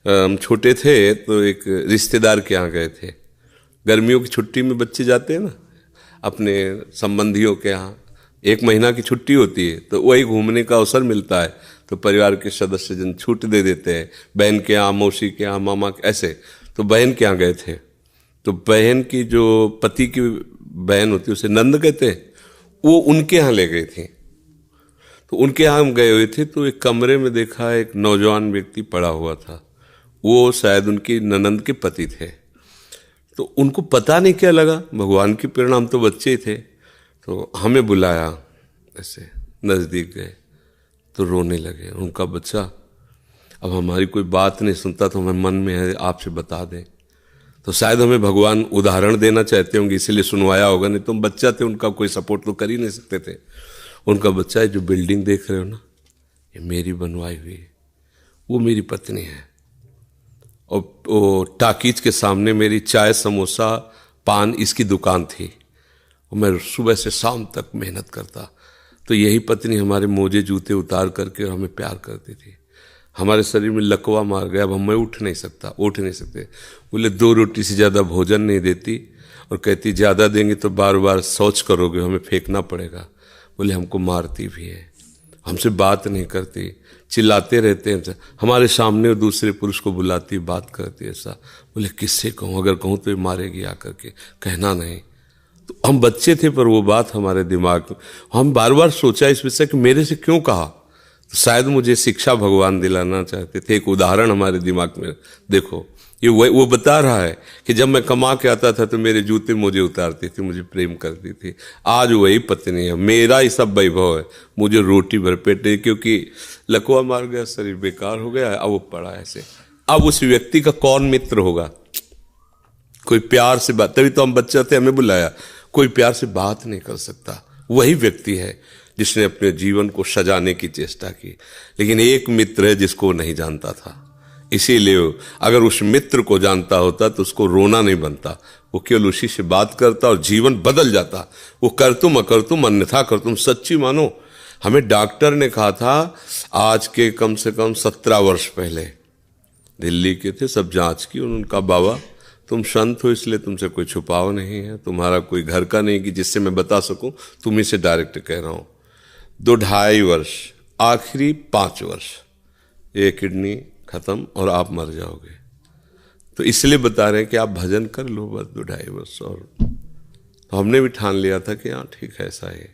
हम छोटे थे तो एक रिश्तेदार के यहाँ गए थे। गर्मियों की छुट्टी में बच्चे जाते हैं ना अपने संबंधियों के यहाँ, 1 महीना की छुट्टी होती है तो वही घूमने का अवसर मिलता है, तो परिवार के सदस्य जन छूट दे देते हैं, बहन के यहाँ, मौसी के यहाँ, मामा के, ऐसे। तो बहन के यहाँ गए थे, तो बहन की जो पति की बहन होती है उसे नंद कहते हैं, वो उनके यहाँ ले गई थी। तो उनके यहाँ हम गए हुए थे तो एक कमरे में देखा एक नौजवान व्यक्ति पड़ा हुआ था, वो शायद उनकी ननंद के पति थे। तो उनको पता नहीं क्या लगा, भगवान की प्रेरणा, हम तो बच्चे ही थे, तो हमें बुलाया, ऐसे नज़दीक गए तो रोने लगे। उनका बच्चा अब हमारी कोई बात नहीं सुनता, तो हमें मन में है आपसे बता दें। तो शायद हमें भगवान उदाहरण देना चाहते होंगे इसलिए सुनवाया होगा, नहीं तो हम बच्चा थे, उनका कोई सपोर्ट तो कर ही नहीं सकते थे। उनका बच्चा है, जो बिल्डिंग देख रहे हो ना, ये मेरी बनवाई हुई है, वो मेरी पत्नी है, और वो टाकीज के सामने मेरी चाय समोसा पान इसकी दुकान थी, और मैं सुबह से शाम तक मेहनत करता। तो यही पत्नी हमारे मोजे जूते उतार करके और हमें प्यार करती थी। हमारे शरीर में लकवा मार गया, अब मैं उठ नहीं सकते। बोले 2 रोटी से ज़्यादा भोजन नहीं देती, और कहती ज़्यादा देंगे तो बार बार शौच करोगे, हमें फेंकना पड़ेगा। बोले हमको मारती भी है, हमसे बात नहीं करती, चिल्लाते रहते हैं, हमारे सामने दूसरे पुरुष को बुलाती, बात करती ऐसा। बोले किससे कहूँ, अगर कहूँ तो ये मारेगी आकर के, कहना नहीं। तो हम बच्चे थे पर वो बात हमारे दिमाग में, हम बार बार सोचा इस विषय कि मेरे से क्यों कहा। तो शायद मुझे शिक्षा भगवान दिलाना चाहते थे, एक उदाहरण हमारे दिमाग में। देखो ये वो बता रहा है कि जब मैं कमा के आता था तो मेरे जूते मुझे उतारती थी, मुझे प्रेम करती थी। आज वही पत्नी है, मेरा ही सब वैभव है, मुझे रोटी भर पेट नहीं, क्योंकि लकवा मार गया, शरीर बेकार हो गया, अब वो पड़ा ऐसे। अब उस व्यक्ति का कौन मित्र होगा, कोई प्यार से बात, तभी तो हम बच्चे थे, हमें बुलाया, कोई प्यार से बात नहीं कर सकता। वही व्यक्ति है जिसने अपने जीवन को सजाने की चेष्टा की, लेकिन एक मित्र है जिसको नहीं जानता था। इसीलिए अगर उस मित्र को जानता होता तो उसको रोना नहीं बनता, वो केवल उसी से बात करता और जीवन बदल जाता। वो कर तुम अकर तुम अन्यथा कर तुम, सच्ची मानो। हमें डॉक्टर ने कहा था आज के कम से कम 17 वर्ष पहले, दिल्ली के थे, सब जांच की, उनका बाबा तुम संत हो इसलिए तुमसे कोई छुपाव नहीं है, तुम्हारा कोई घर का नहीं कि जिससे मैं बता सकूं, तुम्ही से डायरेक्ट कह रहा हूं। 2-2.5 वर्ष, आखिरी 5 वर्ष, ये किडनी खत्म और आप मर जाओगे। तो इसलिए बता रहे हैं कि आप भजन कर लो बस 2-2.5 वर्ष। और तो हमने भी ठान लिया था कि हाँ ठीक है ऐसा है।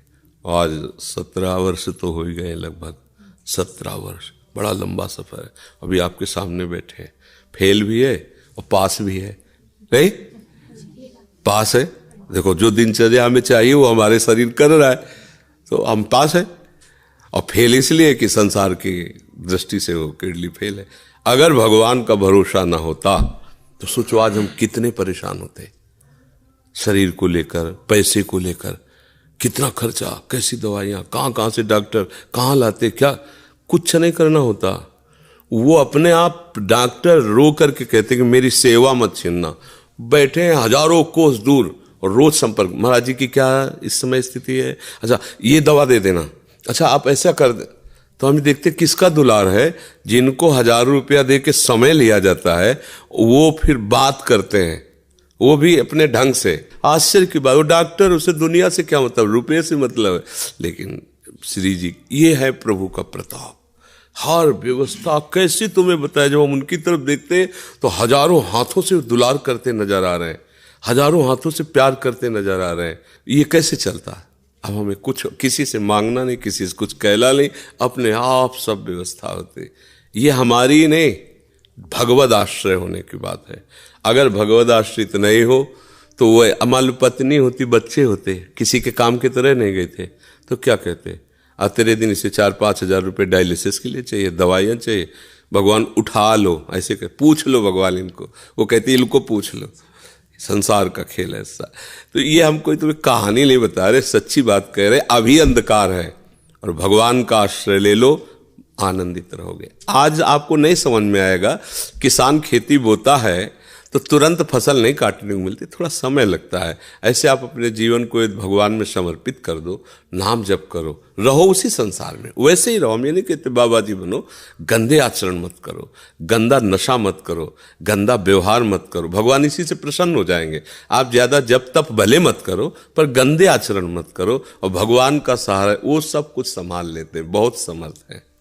आज 17 वर्ष तो हो ही गए, लगभग 17 वर्ष, बड़ा लंबा सफर है। अभी आपके सामने बैठे हैं, फेल भी है और पास भी है, नहीं पास है। देखो जो दिनचर्या हमें चाहिए वो हमारे शरीर कर रहा है, तो हम पास है। और फेल इसलिए कि संसार की दृष्टि से वो किडनी फेल है। अगर भगवान का भरोसा ना होता तो सोचो आज हम कितने परेशान होते, शरीर को लेकर, पैसे को लेकर, कितना खर्चा, कैसी दवाइयाँ, कहाँ से डॉक्टर कहाँ लाते, क्या कुछ नहीं करना होता। वो अपने आप डॉक्टर रो करके कहते कि मेरी सेवा मत छीनना। बैठे हैं हजारों कोस दूर और रोज संपर्क, महाराज जी की क्या इस समय स्थिति है, अच्छा ये दवा दे देना, अच्छा आप ऐसा कर दे। तो हम देखते किसका दुलार है, जिनको 1000 रुपया दे के समय लिया जाता है, वो फिर बात करते हैं, वो भी अपने ढंग से। आश्चर्य की बात, वो डॉक्टर, उसे दुनिया से क्या मतलब, रुपये से मतलब है। लेकिन श्री जी, ये है प्रभु का प्रताप। हर व्यवस्था कैसी तुम्हें बताया, जब हम उनकी तरफ देखते हैं तो हजारों हाथों से दुलार करते नजर आ रहे हैं, हजारों हाथों से प्यार करते नजर आ रहे हैं। ये कैसे चलता है? अब हमें कुछ किसी से मांगना नहीं, किसी से कुछ कहला नहीं, अपने आप सब व्यवस्था होती। ये हमारी नहीं, भगवद आश्रय होने की बात है। अगर भगवद आश्रित नहीं हो तो वह अमल पत्नी होती, बच्चे होते, किसी के काम की तरह नहीं गए थे, तो क्या कहते, तेरे दिन इसे 4-5 हजार रुपये डायलिसिस के लिए चाहिए, दवाइयाँ चाहिए, भगवान उठा लो, ऐसे कह, पूछ लो भगवान इनको, वो कहती इनको पूछ लो। संसार का खेल है ऐसा। तो ये हम कोई तुम्हें कहानी नहीं बता रहे, सच्ची बात कह रहे। अभी अंधकार है और भगवान का आश्रय ले लो, आनंदित रहोगे। आज आपको नहीं समझ में आएगा, किसान खेती बोता है तो तुरंत फसल नहीं काटने को मिलती, थोड़ा समय लगता है। ऐसे आप अपने जीवन को भगवान में समर्पित कर दो, नाम जप करो, रहो उसी संसार में, वैसे ही रहो। ये नहीं कहते बाबा जी बनो, गंदे आचरण मत करो, गंदा नशा मत करो, गंदा व्यवहार मत करो, भगवान इसी से प्रसन्न हो जाएंगे। आप ज्यादा जप तप भले मत करो, पर गंदे आचरण मत करो, और भगवान का सहारा वो सब कुछ संभाल लेते हैं, बहुत समर्थ है।